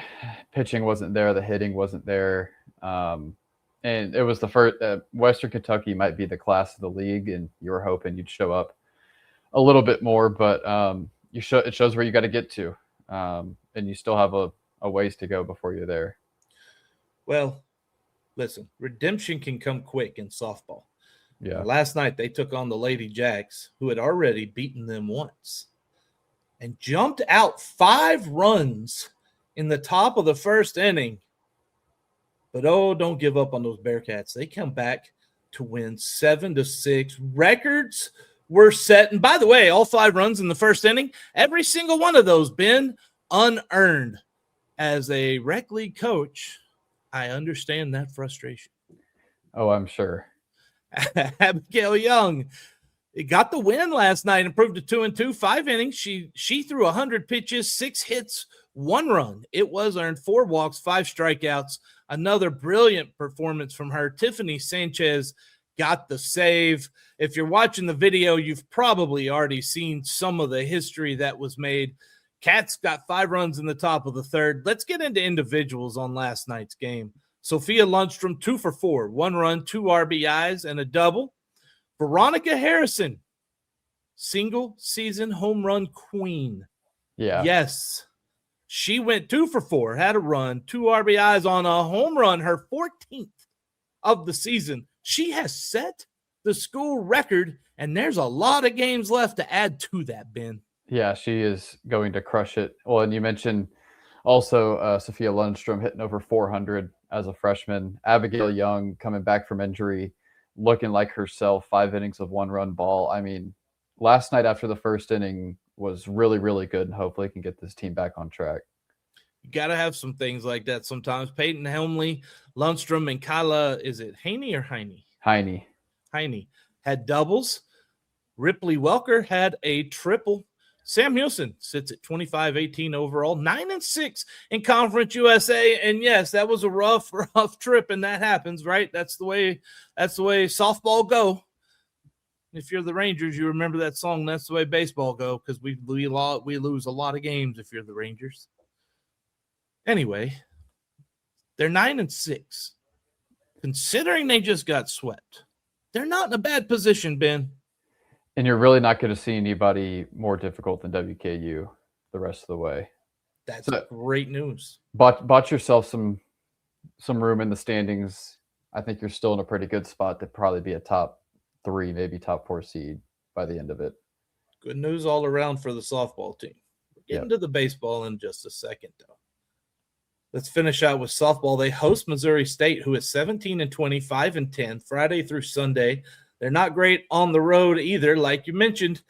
Pitching wasn't there. The hitting wasn't there. And it was the first Western Kentucky might be the class of the league, and you were hoping you'd show up a little bit more, but it shows where you got to get to, and you still have a ways to go before you're there. Well, listen, redemption can come quick in softball. Yeah. Last night they took on the Lady Jacks, who had already beaten them once, and jumped out 5 runs in the top of the first inning. But don't give up on those Bearkats. They come back to win 7-6. Records were set. And by the way, all 5 runs in the first inning, every single one of those been unearned. As a rec league coach, I understand that frustration. Oh, I'm sure. Abigail Young It got the win last night, improved to 2-2, 5 innings. She threw 100 pitches, 6 hits, 1 run. It was earned, 4 walks, 5 strikeouts. Another brilliant performance from her. Tiffany Sanchez got the save. If you're watching the video, you've probably already seen some of the history that was made. Cats got 5 runs in the top of the third. Let's get into individuals on last night's game. Sophia Lundstrom, 2 for 4, 1 run, 2 RBIs, and a double. Veronica Harrison, single season home run queen. Yeah. Yes. She went 2 for 4, had a run, 2 RBIs on a home run, her 14th of the season. She has set the school record, and there's a lot of games left to add to that, Ben. Yeah, she is going to crush it. Well, and you mentioned also Sophia Lundstrom hitting over 400 as a freshman. Abigail Young coming back from injury, looking like herself, 5 innings of 1-run ball. I mean, last night after the first inning was really, really good, and hopefully can get this team back on track. You got to have some things like that sometimes. Peyton Helmley, Lundstrom, and Kyla, is it Haney or Heine? Heine had doubles. Ripley Welker had a triple. Sam Houston sits at 25-18 overall, 9-6 in Conference USA. And yes, that was a rough trip, and that happens, right? That's the way softball go. If you're the Rangers, you remember that song, That's the Way Baseball Go, because we lose a lot of games if you're the Rangers. Anyway, they're 9-6. Considering they just got swept, they're not in a bad position, Ben. And you're really not going to see anybody more difficult than WKU the rest of the way. That's great news. Bought yourself some room in the standings. I think you're still in a pretty good spot to probably be a top 3, maybe top 4 seed by the end of it. Good news all around for the softball team. We're getting to the baseball in just a second, though. Let's finish out with softball. They host Missouri State, who is 17-20, 5-10, Friday through Sunday. They're not great on the road either. Like you mentioned,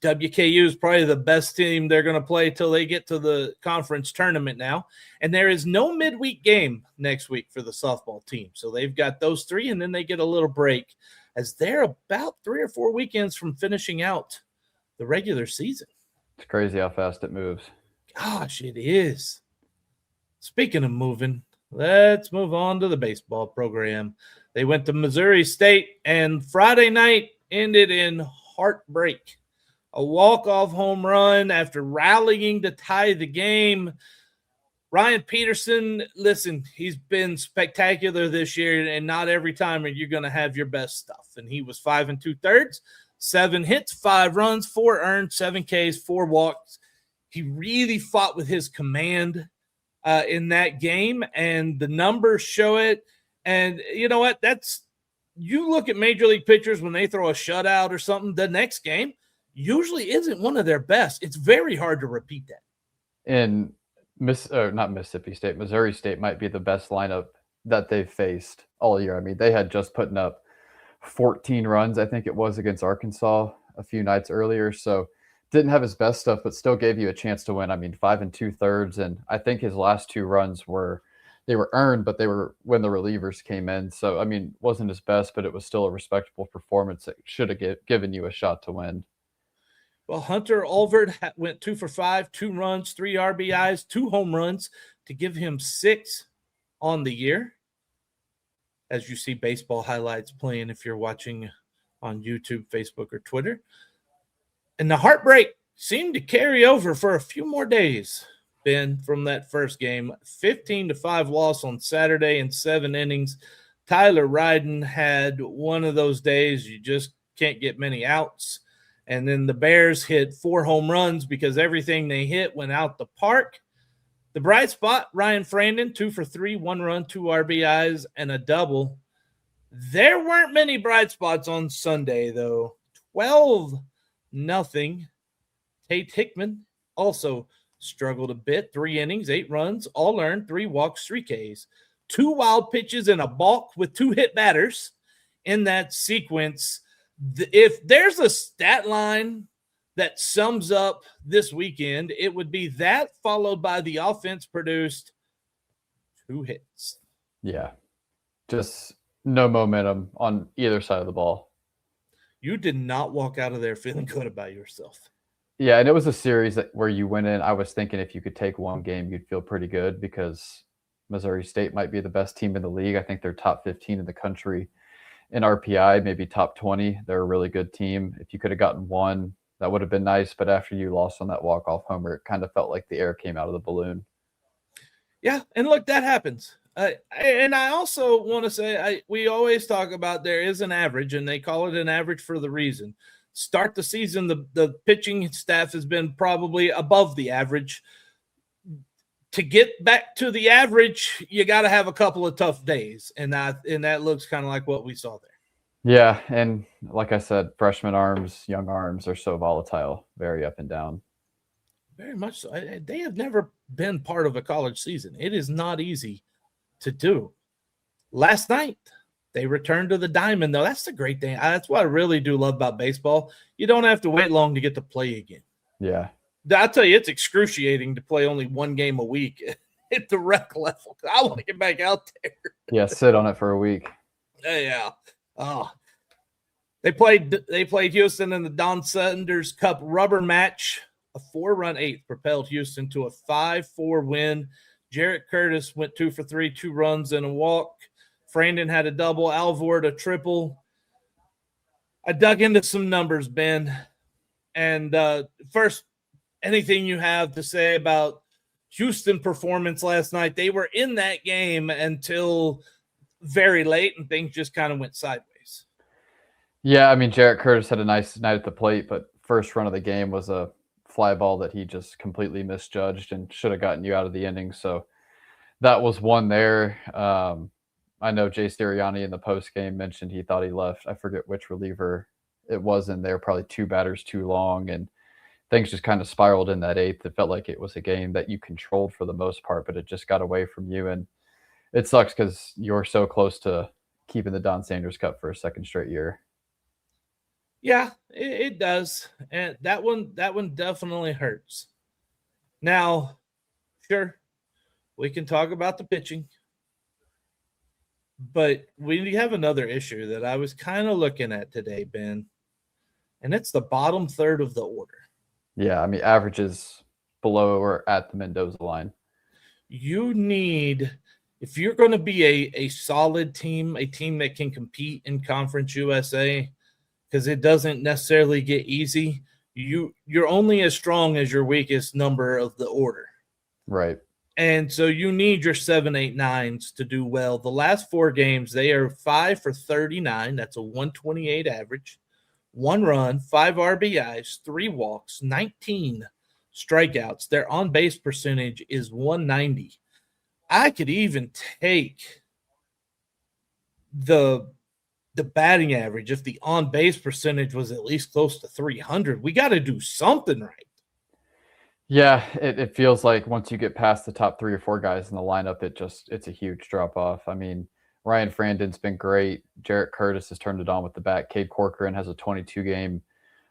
WKU is probably the best team they're going to play till they get to the conference tournament now. And there is no midweek game next week for the softball team. So they've got those 3, and then they get a little break as they're about 3 or 4 weekends from finishing out the regular season. It's crazy how fast it moves. Gosh, it is. Speaking of moving, let's move on to the baseball program. They went to Missouri State, and Friday night ended in heartbreak. A walk-off home run after rallying to tie the game. Ryan Peterson, listen, he's been spectacular this year, and not every time are you going to have your best stuff. And he was 5 2/3, 7 hits, 5 runs, 4 earned, 7 Ks, 4 walks. He really fought with his command in that game, and the numbers show it. And you know what? You look at major league pitchers when they throw a shutout or something, the next game usually isn't one of their best. It's very hard to repeat that. And not Mississippi State, Missouri State might be the best lineup that they've faced all year. I mean, they had just putting up 14 runs, I think it was, against Arkansas a few nights earlier. So didn't have his best stuff, but still gave you a chance to win. I mean, 5 2/3, and I think his last 2 runs were earned, but they were when the relievers came in. So, I mean, wasn't his best, but it was still a respectable performance that should have given you a shot to win. Well, Hunter Olvert went 2 for 5, 2 runs, 3 RBIs, 2 home runs to give him 6 on the year. As you see baseball highlights playing if you're watching on YouTube, Facebook, or Twitter. And the heartbreak seemed to carry over for a few more days, Ben, from that first game. 15-5 loss on Saturday in 7 innings. Tyler Ryden had one of those days you just can't get many outs. And then the Bears hit 4 home runs because everything they hit went out the park. The bright spot, Ryan Frandon, 2 for 3, 1 run, 2 RBIs, and a double. There weren't many bright spots on Sunday, though. 12-0. Tate Hickman also struggled a bit. 3 innings, 8 runs, all earned, 3 walks, 3 Ks. 2 wild pitches and a balk with 2 hit batters in that sequence. If there's a stat line that sums up this weekend, it would be that followed by the offense produced 2 hits. Yeah, just no momentum on either side of the ball. You did not walk out of there feeling good about yourself. Yeah, and it was a series where you went in. I was thinking if you could take one game, you'd feel pretty good because Missouri State might be the best team in the league. I think they're top 15 in the country in RPI, maybe top 20. They're a really good team. If you could have gotten one, that would have been nice. But after you lost on that walk-off homer, it kind of felt like the air came out of the balloon. Yeah, and look, that happens. And I also want to say, we always talk about there is an average, and they call it an average for the reason. Start the season, the pitching staff has been probably above the average. To get back to the average, you got to have a couple of tough days, and that looks kind of like what we saw there. Yeah, and like I said, freshman arms, young arms are so volatile, very up and down. Very much so. They have never been part of a college season. It is not easy to do. Last night, they returned to the diamond, though. That's the great thing. That's what I really do love about baseball. You don't have to wait long to get to play again. Yeah. I'll tell you, it's excruciating to play only one game a week at the rec level. I want to get back out there. Yeah, sit on it for a week. Yeah. Oh. They played Houston in the Don Sanders Cup rubber match. A 4-run eighth propelled Houston to a 5-4 win. Jarrett Curtis went 2 for 3, 2 runs and a walk. Frandon had a double. Alvord a triple. I dug into some numbers, Ben. And first, anything you have to say about Houston performance last night? They were in that game until very late, and things just kind of went sideways. Yeah, I mean, Jarrett Curtis had a nice night at the plate, but first run of the game was a fly ball that he just completely misjudged and should have gotten you out of the inning. So that was one there. I know Jay Sirianni in the post game mentioned he thought he left. I forget which reliever it was in there, probably 2 batters too long, and things just kind of spiraled in that eighth. It felt like it was a game that you controlled for the most part, but it just got away from you. And it sucks because you're so close to keeping the Don Sanders Cup for a second straight year. Yeah, it does. And that one definitely hurts. Now, sure, we can talk about the pitching, but we have another issue that I was kind of looking at today, Ben, and it's the bottom third of the order. Yeah, I mean, averages below or at the Mendoza line. You need, if you're going to be a solid team, a team that can compete in Conference USA, because it doesn't necessarily get easy, you're only as strong as your weakest number of the order. Right. And so you need your 7, 8, 9s to do well. The last 4 games, they are 5 for 39. That's a 128 average. 1 run, 5 RBIs, 3 walks, 19 strikeouts. Their on-base percentage is 190. I could even take the batting average if the on-base percentage was at least close to 300. We got to do something right. Yeah, it feels like once you get past the top 3 or 4 guys in the lineup, it's a huge drop off. I mean, Ryan Frandon's been great. Jarrett Curtis has turned it on with the bat. Cade Corcoran has a 22-game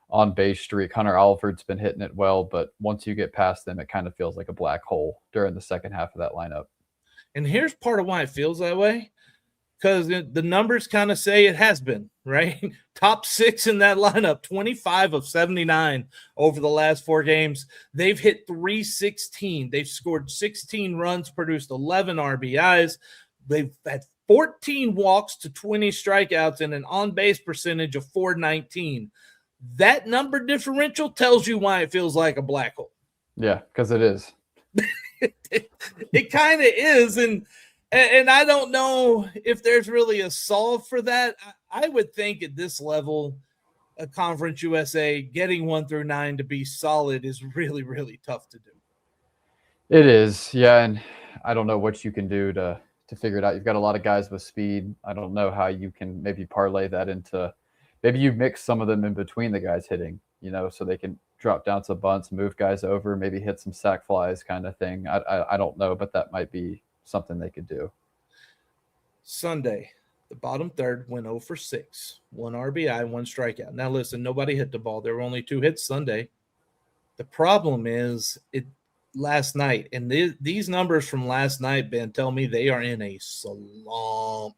on-base streak. Hunter Alford's been hitting it well, but once you get past them, it kind of feels like a black hole during the second half of that lineup. And here's part of why it feels that way, because the numbers kind of say it has been, right? Top 6 in that lineup, 25 of 79 over the last 4 games. They've hit .316. They've scored 16 runs, produced 11 RBIs. They've had 14 walks to 20 strikeouts and an on-base percentage of .419. That number differential tells you why it feels like a black hole. Yeah, because it is. It kind of is, and I don't know if there's really a solve for that. I would think at this level, a Conference USA getting 1 through 9 to be solid is really, really tough to do. It is, yeah, and I don't know what you can do to figure it out. You've got a lot of guys with speed. I don't know how you can maybe parlay that into maybe you mix some of them in between the guys hitting, so they can drop down some bunts, move guys over, maybe hit some sack flies kind of thing. I don't know, but that might be something they could do. Sunday, the bottom third went 0 for 6, 1 RBI, 1 strikeout. Now listen, nobody hit the ball. There were only 2 hits Sunday. The problem is last night, and these numbers from last night, Ben, tell me they are in a slump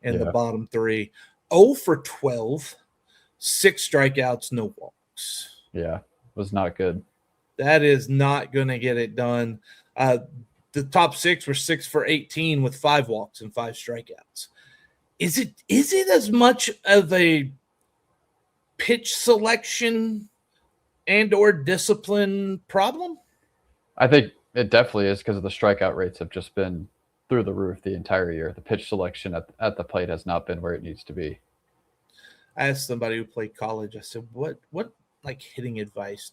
in the bottom 3. 0 for 12, 6 strikeouts, no walks. Yeah, was not good. That is not going to get it done. The top 6 were 6 for 18 with 5 walks and 5 strikeouts. Is it as much of a pitch selection and or discipline problem? I think it definitely is because the strikeout rates have just been through the roof the entire year. The pitch selection at the plate has not been where it needs to be. I asked somebody who played college, I said, what like hitting advice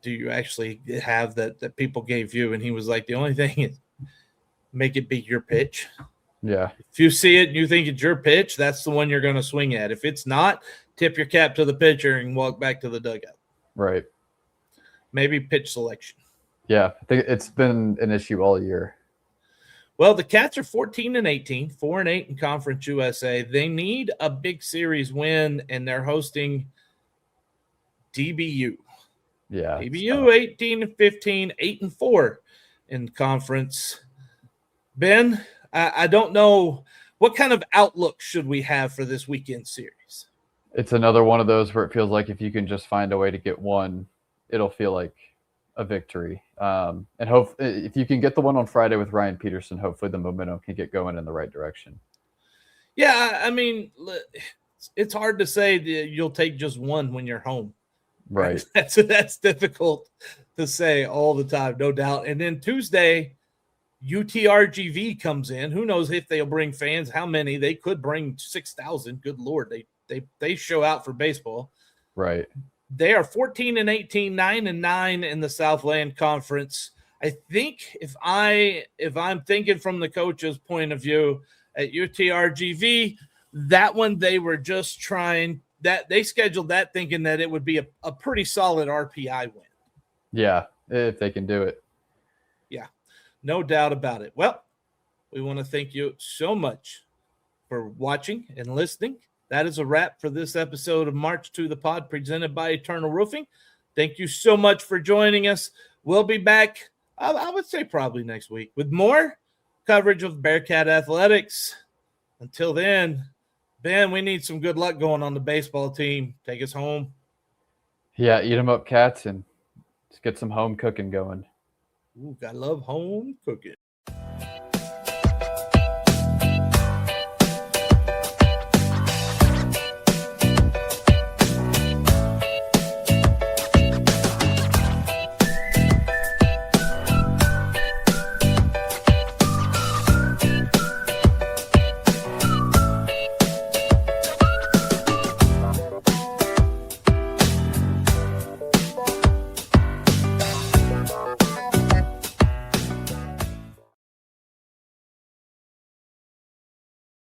do you actually have that people gave you? And he was like, the only thing is make it be your pitch. Yeah. If you see it and you think it's your pitch, that's the one you're going to swing at. If it's not, tip your cap to the pitcher and walk back to the dugout. Right. Maybe pitch selection. Yeah, I think it's been an issue all year. Well, the Cats are 14-18, 4-8 in Conference USA. They need a big series win, and they're hosting DBU. Yeah. DBU 18-15, 8-4 in conference. Ben, I don't know what kind of outlook should we have for this weekend series. It's another one of those where it feels like if you can just find a way to get one, it'll feel like a victory. And hope if you can get the one on Friday with Ryan Peterson, hopefully the momentum can get going in the right direction. Yeah, I mean, it's hard to say that you'll take just one when you're home. Right. That's difficult to say all the time, no doubt. And then Tuesday, UTRGV comes in. Who knows if they'll bring fans? How many? They could bring 6,000. Good Lord, they show out for baseball. Right. They are 14-18, 9-9 in the Southland Conference. I think if I'm thinking from the coach's point of view at UTRGV, that one they were just trying that they scheduled that thinking that it would be a pretty solid RPI win. Yeah, if they can do it. Yeah, no doubt about it. Well, we want to thank you so much for watching and listening. That is a wrap for this episode of March to the Pod presented by Eternal Roofing. Thank you so much for joining us. We'll be back, I would say probably next week, with more coverage of Bearcat athletics. Until then, Ben, we need some good luck going on the baseball team. Take us home. Yeah, eat them up, Cats, and let's get some home cooking going. Ooh, I love home cooking.